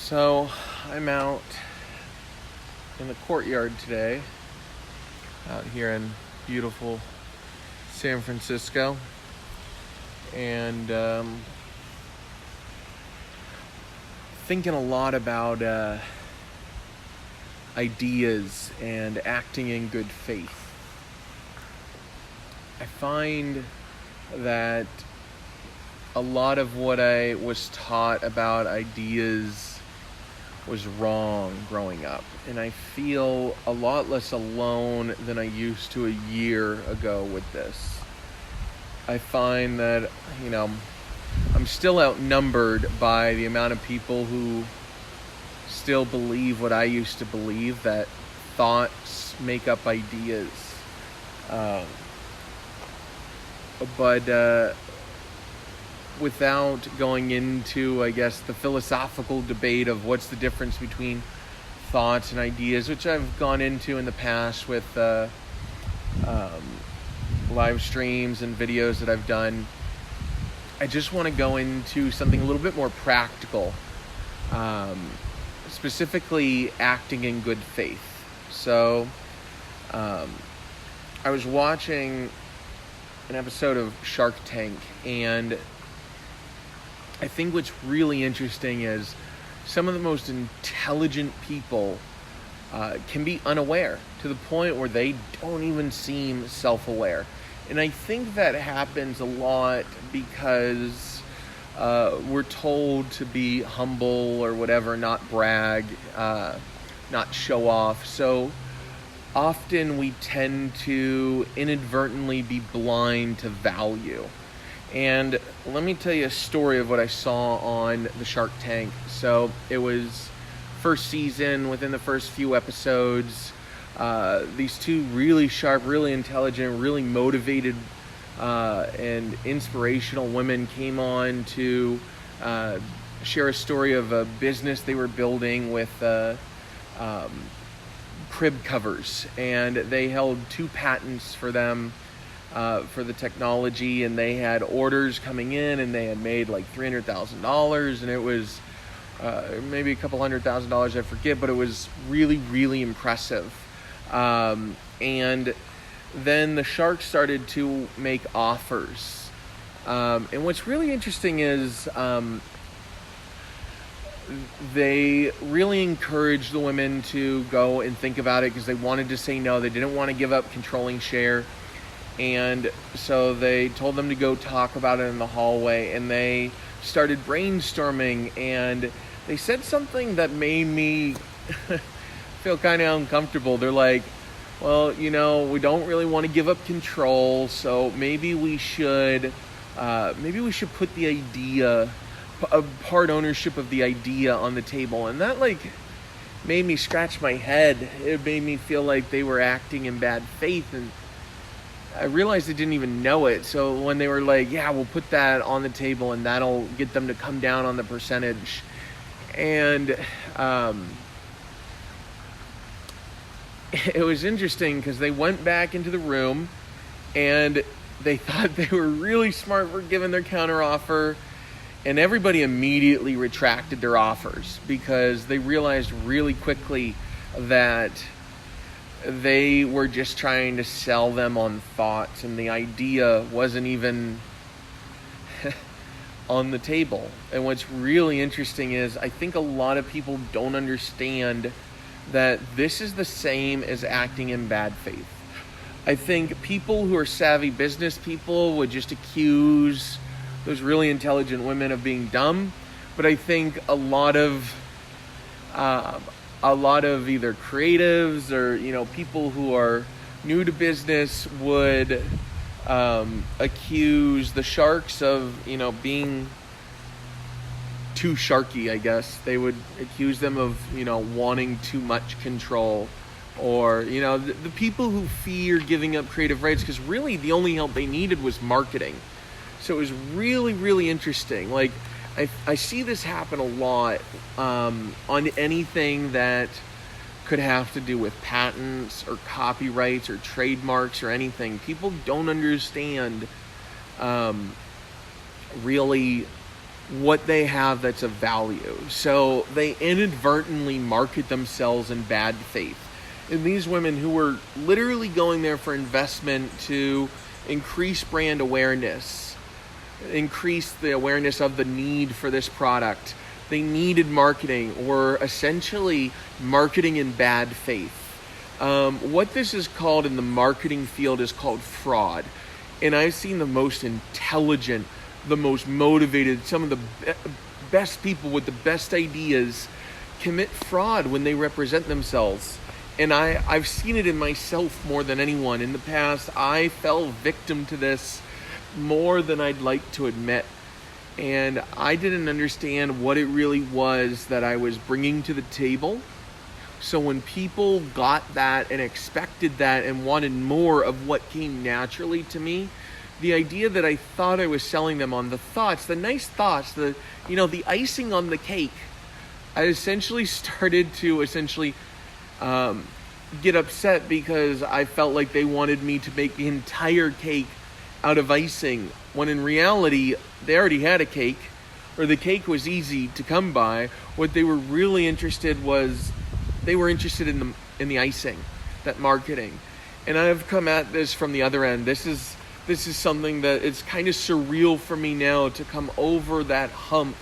So I'm out in the courtyard today, out here in beautiful San Francisco, and thinking a lot about ideas and acting in good faith. I find that a lot of what I was taught about ideas was wrong growing up, and I feel a lot less alone than I used to a year ago with this. I find that, I'm still outnumbered by the amount of people who still believe what I used to believe, that thoughts make up ideas. But without going into, I guess, the philosophical debate of what's the difference between thoughts and ideas, which I've gone into in the past with live streams and videos that I've done, I just want to go into something a little bit more practical, specifically acting in good faith. So I was watching an episode of Shark Tank, and I think what's really interesting is some of the most intelligent people can be unaware to the point where they don't even seem self-aware. And I think that happens a lot because we're told to be humble or whatever, not brag, not show off. So often we tend to inadvertently be blind to value. And let me tell you a story of what I saw on the Shark Tank. So it was first season. Within the first few episodes, these two really sharp, really intelligent, really motivated and inspirational women came on to share a story of a business they were building with crib covers. And they held 2 patents for them, for the technology, and they had orders coming in, and they had made like $300,000, and it was maybe a couple $100,000, I forget, but it was really, really impressive. And then the sharks started to make offers. And what's really interesting is they really encouraged the women to go and think about it, because they wanted to say no. They didn't want to give up controlling share. And so they told them to go talk about it in the hallway, and they started brainstorming, and they said something that made me feel kind of uncomfortable. They're like, well, we don't really want to give up control, so maybe we should put the idea, part ownership of the idea on the table. And that made me scratch my head. It made me feel like they were acting in bad faith, and I realized they didn't even know it. So when they were like, yeah, we'll put that on the table and that'll get them to come down on the percentage. And it was interesting because they went back into the room and they thought they were really smart for giving their counter offer. And everybody immediately retracted their offers because they realized really quickly that they were just trying to sell them on thoughts, and the idea wasn't even on the table. And what's really interesting is I think a lot of people don't understand that this is the same as acting in bad faith. I think people who are savvy business people would just accuse those really intelligent women of being dumb, but I think a lot of either creatives or people who are new to business would accuse the sharks of being too sharky. I guess they would accuse them of wanting too much control, or the people who fear giving up creative rights, because really the only help they needed was marketing. So it was really, really interesting. I see this happen a lot on anything that could have to do with patents or copyrights or trademarks or anything. People don't understand really what they have that's of value. So they inadvertently market themselves in bad faith. And these women who were literally going there for investment to increase brand awareness, increase the awareness of the need for this product, they needed marketing, were essentially marketing in bad faith. What this is called in the marketing field is called fraud. And I've seen the most intelligent, the most motivated, some of the best people with the best ideas commit fraud when they represent themselves. And I've seen it in myself more than anyone. In the past, I fell victim to this more than I'd like to admit. And I didn't understand what it really was that I was bringing to the table. So when people got that and expected that and wanted more of what came naturally to me, the idea that I thought I was selling them on the thoughts, the nice thoughts, the icing on the cake, I essentially started to get upset because I felt like they wanted me to make the entire cake out of icing, when in reality, they already had a cake, or the cake was easy to come by. What they were really interested was, they were interested in the icing, that marketing. And I've come at this from the other end. This is something that it's kind of surreal for me now to come over that hump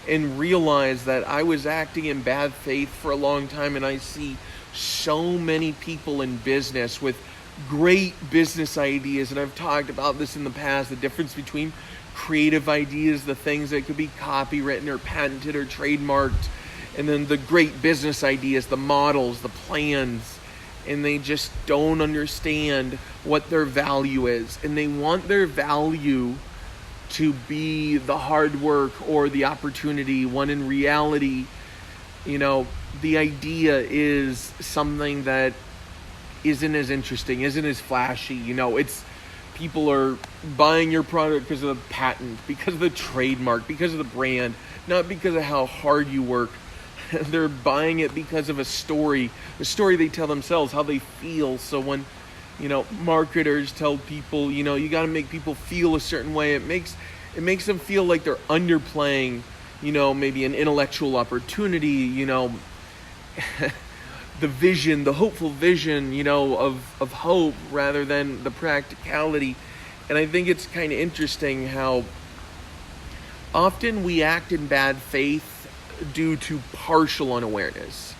and realize that I was acting in bad faith for a long time. And I see so many people in business with great business ideas. And I've talked about this in the past, the difference between creative ideas, the things that could be copywritten or patented or trademarked, and then the great business ideas, the models, the plans. And they just don't understand what their value is. And they want their value to be the hard work or the opportunity, when in reality, the idea is something that isn't as interesting, isn't as flashy. It's people are buying your product because of the patent, because of the trademark, because of the brand, not because of how hard you work. They're buying it because of a story they tell themselves, how they feel. So when, marketers tell people, you got to make people feel a certain way, it makes them feel like they're underplaying, maybe an intellectual opportunity, the vision, the hopeful vision, of hope rather than the practicality. And I think it's kind of interesting how often we act in bad faith due to partial unawareness.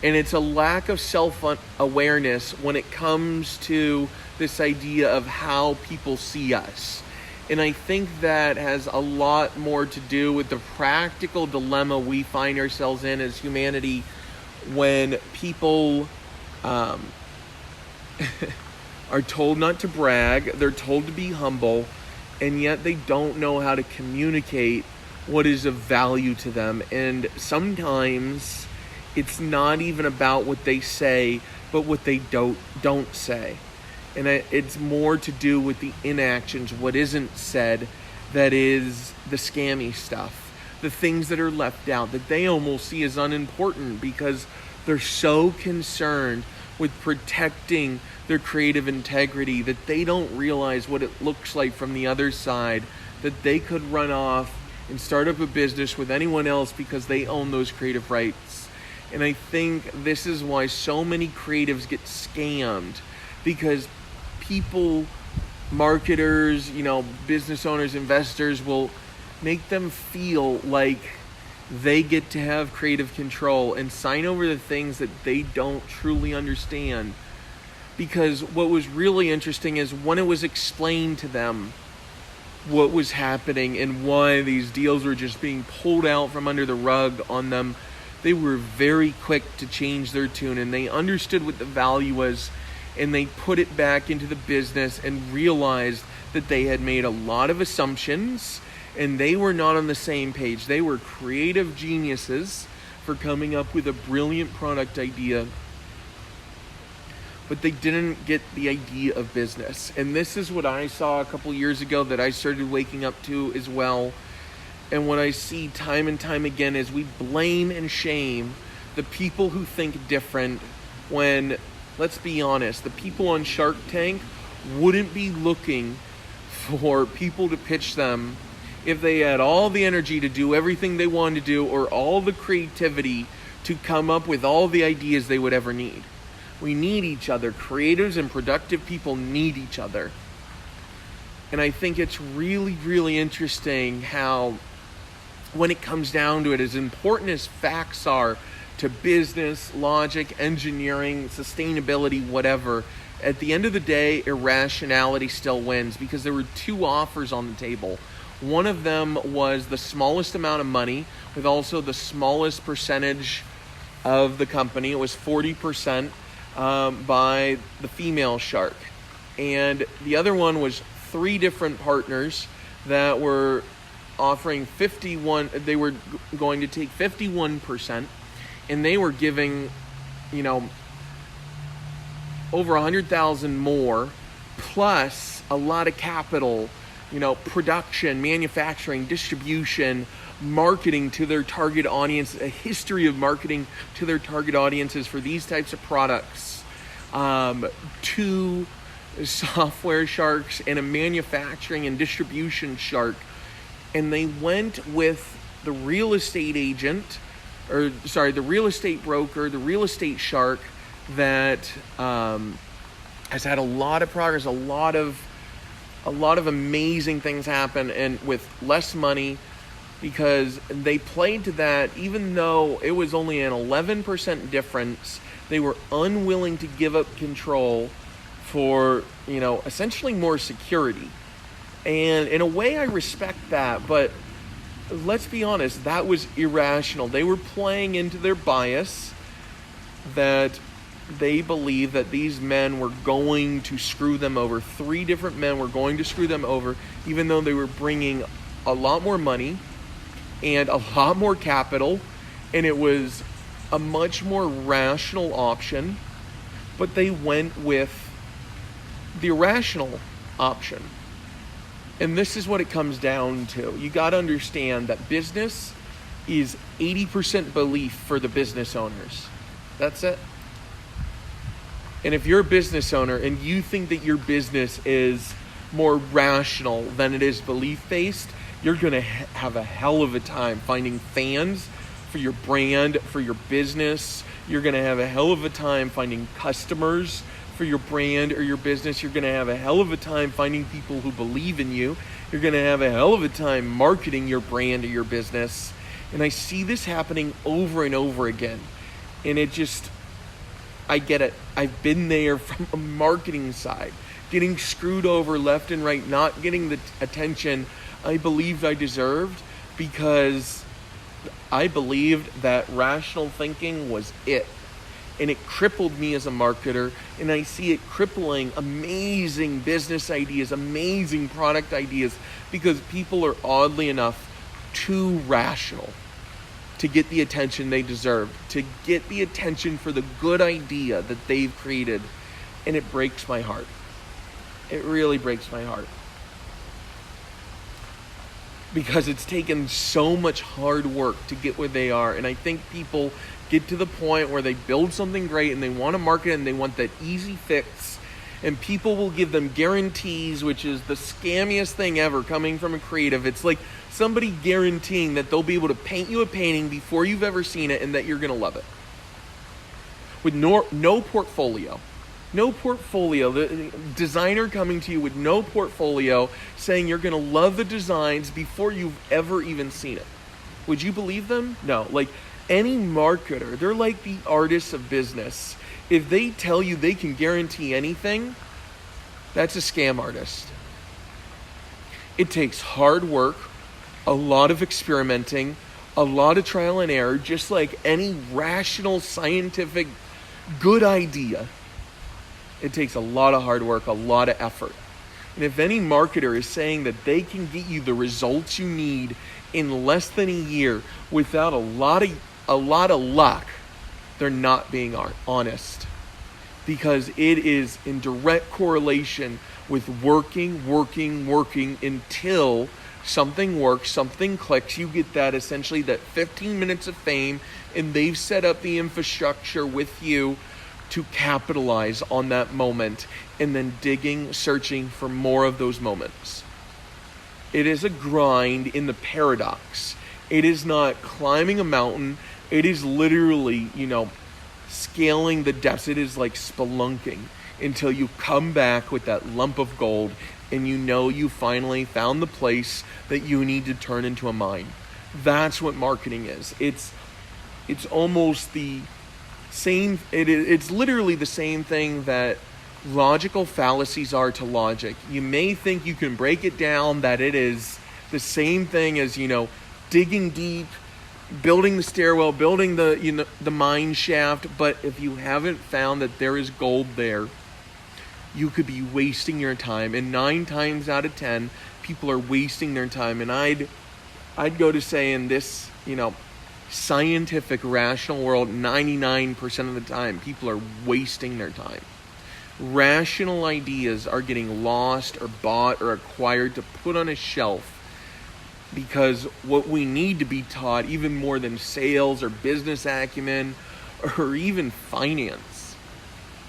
And it's a lack of self-awareness when it comes to this idea of how people see us. And I think that has a lot more to do with the practical dilemma we find ourselves in as humanity when people are told not to brag, they're told to be humble, and yet they don't know how to communicate what is of value to them. And sometimes it's not even about what they say, but what they don't say. And it's more to do with the inactions, what isn't said, that is the scammy stuff, the things that are left out, that they almost see as unimportant because they're so concerned with protecting their creative integrity that they don't realize what it looks like from the other side, that they could run off and start up a business with anyone else because they own those creative rights. And I think this is why so many creatives get scammed, because people, marketers, business owners, investors will make them feel like they get to have creative control and sign over the things that they don't truly understand. Because what was really interesting is when it was explained to them what was happening and why these deals were just being pulled out from under the rug on them, they were very quick to change their tune, and they understood what the value was, and they put it back into the business and realized that they had made a lot of assumptions and they were not on the same page. They were creative geniuses for coming up with a brilliant product idea, but they didn't get the idea of business. And this is what I saw a couple years ago that I started waking up to as well. And what I see time and time again is we blame and shame the people who think different when, let's be honest, the people on Shark Tank wouldn't be looking for people to pitch them if they had all the energy to do everything they wanted to do, or all the creativity to come up with all the ideas they would ever need. We need each other. Creators and productive people need each other. And I think it's really, really interesting how, when it comes down to it, as important as facts are to business, logic, engineering, sustainability, whatever, at the end of the day, irrationality still wins, because there were two offers on the table. One of them was the smallest amount of money with also the smallest percentage of the company. It was 40% by the female shark. And the other one was 3 different partners that were offering 51, they were going to take 51%, and they were giving, over 100,000 more, plus a lot of capital, production, manufacturing, distribution, marketing to their target audience, a history of marketing to their target audiences for these types of products, 2 software sharks and a manufacturing and distribution shark. And they went with the real estate agent, the real estate broker, the real estate shark that has had a lot of progress, a lot of amazing things happen, and with less money, because they played to that. Even though it was only an 11% difference, they were unwilling to give up control for, essentially more security. And in a way, I respect that, but let's be honest, that was irrational. They were playing into their bias that they believed that these men were going to screw them over. 3 different men were going to screw them over, even though they were bringing a lot more money and a lot more capital, and it was a much more rational option, but they went with the irrational option. And this is what it comes down to. You got to understand that business is 80% belief for the business owners. That's it. And if you're a business owner and you think that your business is more rational than it is belief-based, you're going to have a hell of a time finding fans for your brand, for your business. You're going to have a hell of a time finding customers for your brand or your business. You're going to have a hell of a time finding people who believe in you. You're going to have a hell of a time marketing your brand or your business. And I see this happening over and over again. And I get it. I've been there from a marketing side, getting screwed over left and right, not getting the attention I believed I deserved, because I believed that rational thinking was it. And it crippled me as a marketer, and I see it crippling amazing business ideas, amazing product ideas, because people are, oddly enough, too rational to get the attention they deserve, to get the attention for the good idea that they've created. And it breaks my heart. It really breaks my heart. Because it's taken so much hard work to get where they are. And I think people get to the point where they build something great and they want to market it and they want that easy fix. And people will give them guarantees, which is the scammiest thing ever coming from a creative. It's like somebody guaranteeing that they'll be able to paint you a painting before you've ever seen it and that you're going to love it. With no portfolio. No portfolio. The designer coming to you with no portfolio, saying you're going to love the designs before you've ever even seen it. Would you believe them? No. Like any marketer, they're like the artists of business. If they tell you they can guarantee anything, that's a scam artist. It takes hard work, a lot of experimenting, a lot of trial and error, just like any rational, scientific, good idea. It takes a lot of hard work, a lot of effort. And if any marketer is saying that they can get you the results you need in less than a year without a lot of luck, they're not being honest. Because it is in direct correlation with working until something works, something clicks. You get that, essentially that 15 minutes of fame, and they've set up the infrastructure with you to capitalize on that moment, and then searching for more of those moments. It is a grind in the paradox. It is not climbing a mountain. It is literally, scaling the depths. It is like spelunking until you come back with that lump of gold and you finally found the place that you need to turn into a mine. That's what marketing is. It's almost the same. It's literally the same thing that logical fallacies are to logic. You may think you can break it down that it is the same thing as, digging deep, building the stairwell, building the mine shaft, but if you haven't found that there is gold there, you could be wasting your time. And 9 times out of 10, people are wasting their time. And I'd go to say in this, scientific, rational world, 99% of the time, people are wasting their time. Rational ideas are getting lost or bought or acquired to put on a shelf, because what we need to be taught, even more than sales or business acumen or even finance,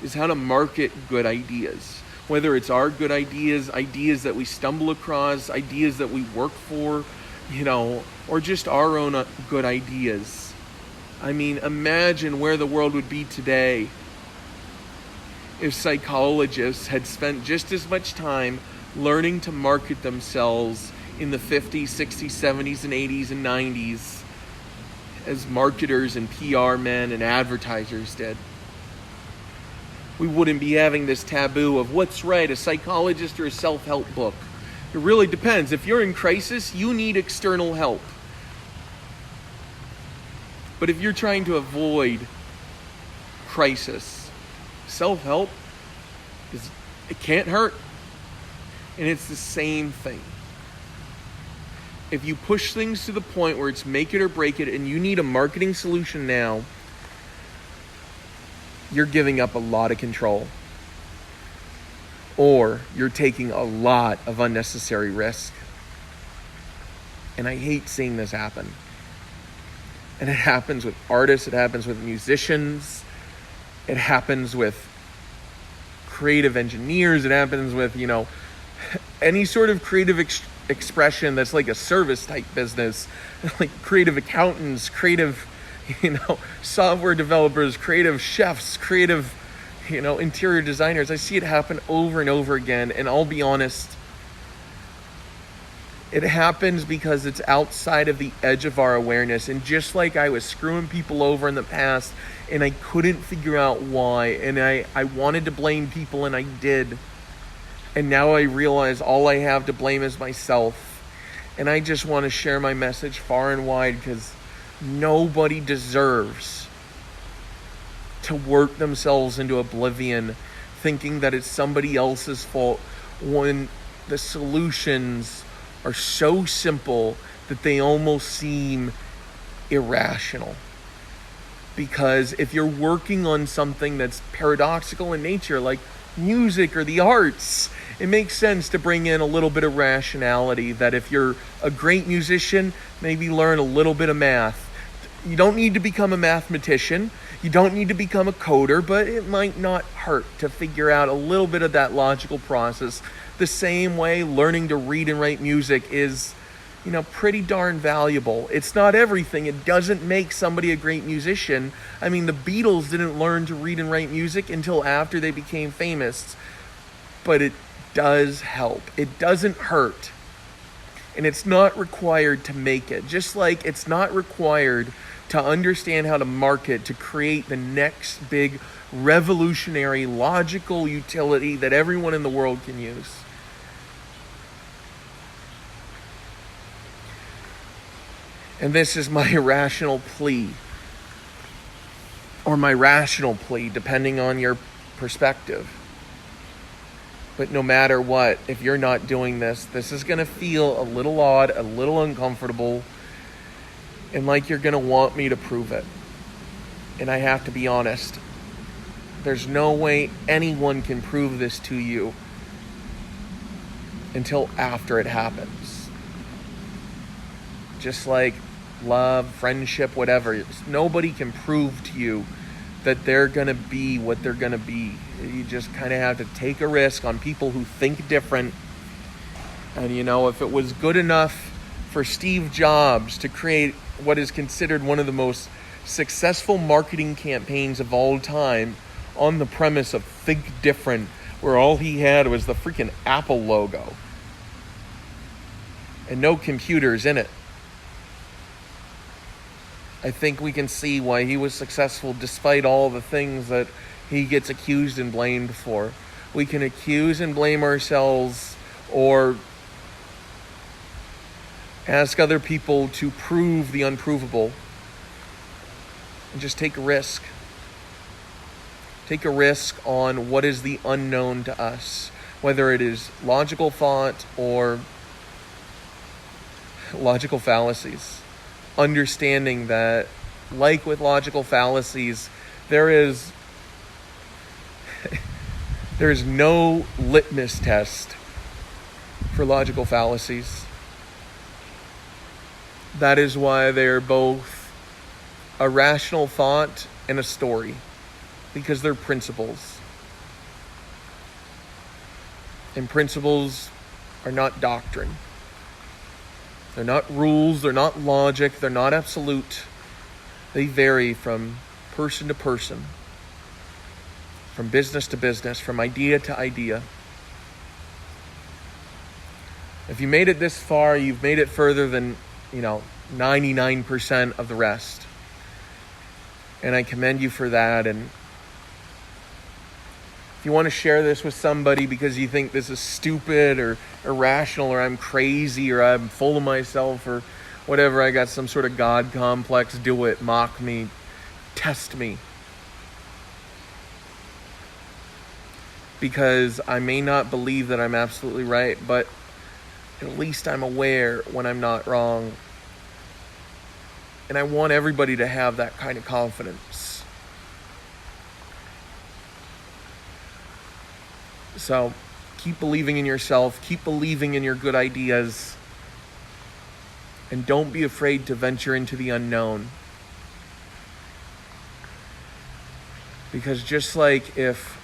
is how to market good ideas. Whether it's our good ideas, ideas that we stumble across, ideas that we work for, or just our own good ideas. I mean, imagine where the world would be today if psychologists had spent just as much time learning to market themselves in the 50s, 60s, 70s, and 80s and 90s as marketers and PR men and advertisers did. We wouldn't be having this taboo of what's right, a psychologist or a self-help book. It really depends. If you're in crisis, you need external help. But if you're trying to avoid crisis, self-help, it can't hurt. And it's the same thing. If you push things to the point where it's make it or break it and you need a marketing solution now, you're giving up a lot of control. Or you're taking a lot of unnecessary risk. And I hate seeing this happen. And it happens with artists, it happens with musicians, it happens with creative engineers, it happens with, any sort of creative expression that's like a service type business, like creative accountants, creative, software developers, creative chefs, creative, interior designers. I see it happen over and over again. And I'll be honest, it happens because it's outside of the edge of our awareness. And just like I was screwing people over in the past and I couldn't figure out why, and I wanted to blame people and I did. And now I realize all I have to blame is myself. And I just want to share my message far and wide, because nobody deserves to work themselves into oblivion thinking that it's somebody else's fault when the solutions are so simple that they almost seem irrational. Because if you're working on something that's paradoxical in nature, like music or the arts, it makes sense to bring in a little bit of rationality, that if you're a great musician, maybe learn a little bit of math. You don't need to become a mathematician. You don't need to become a coder, but it might not hurt to figure out a little bit of that logical process. The same way learning to read and write music is, pretty darn valuable. It's not everything. It doesn't make somebody a great musician. I mean, the Beatles didn't learn to read and write music until after they became famous. But it does help. It doesn't hurt. And it's not required to make it. Just like it's not required to understand how to market to create the next big revolutionary logical utility that everyone in the world can use. And this is my irrational plea, or my rational plea, depending on your perspective. But no matter what, if you're not doing this, this is going to feel a little odd, a little uncomfortable, and like you're going to want me to prove it. And I have to be honest, there's no way anyone can prove this to you until after it happens. Just like love, friendship, whatever. Nobody can prove to you that they're going to be what they're going to be. You just kind of have to take a risk on people who think different And if it was good enough for Steve Jobs to create what is considered one of the most successful marketing campaigns of all time on the premise of think different, where all he had was the freaking Apple logo and no computers in it, I think we can see why he was successful despite all the things that he gets accused and blamed for. We can accuse and blame ourselves or ask other people to prove the unprovable and just take a risk. Take a risk on what is the unknown to us, whether it is logical thought or logical fallacies. Understanding that, like with logical fallacies, there is no litmus test for logical fallacies. That is why they're both a rational thought and a story, because they're principles. And principles are not doctrine. They're not rules, they're not logic, they're not absolute. They vary from person to person, from business to business, from idea to idea. If you made it this far, you've made it further than, 99% of the rest. And I commend you for that. And if you want to share this with somebody because you think this is stupid or irrational or I'm crazy or I'm full of myself or whatever, I got some sort of God complex, do it, mock me, test me. Because I may not believe that I'm absolutely right, but at least I'm aware when I'm not wrong. And I want everybody to have that kind of confidence. So keep believing in yourself, keep believing in your good ideas, and don't be afraid to venture into the unknown. Because just like if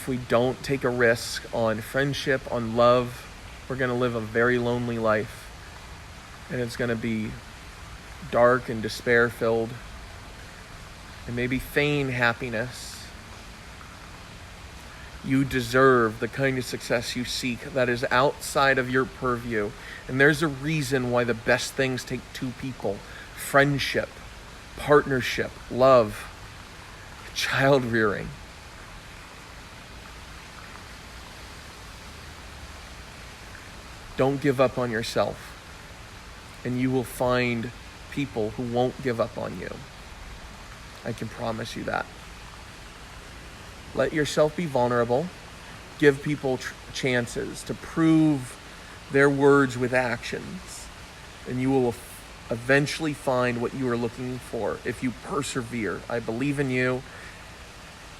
we don't take a risk on friendship, on love, we're going to live a very lonely life. And it's going to be dark and despair-filled. And maybe feign happiness. You deserve the kind of success you seek that is outside of your purview. And there's a reason why the best things take two people. Friendship, partnership, love, child rearing. Don't give up on yourself, and you will find people who won't give up on you. I can promise you that. Let yourself be vulnerable. Give people chances to prove their words with actions, and you will eventually find what you are looking for if you persevere. I believe in you,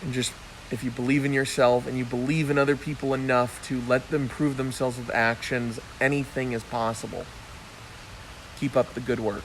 and just if you believe in yourself and you believe in other people enough to let them prove themselves with actions, anything is possible. Keep up the good work.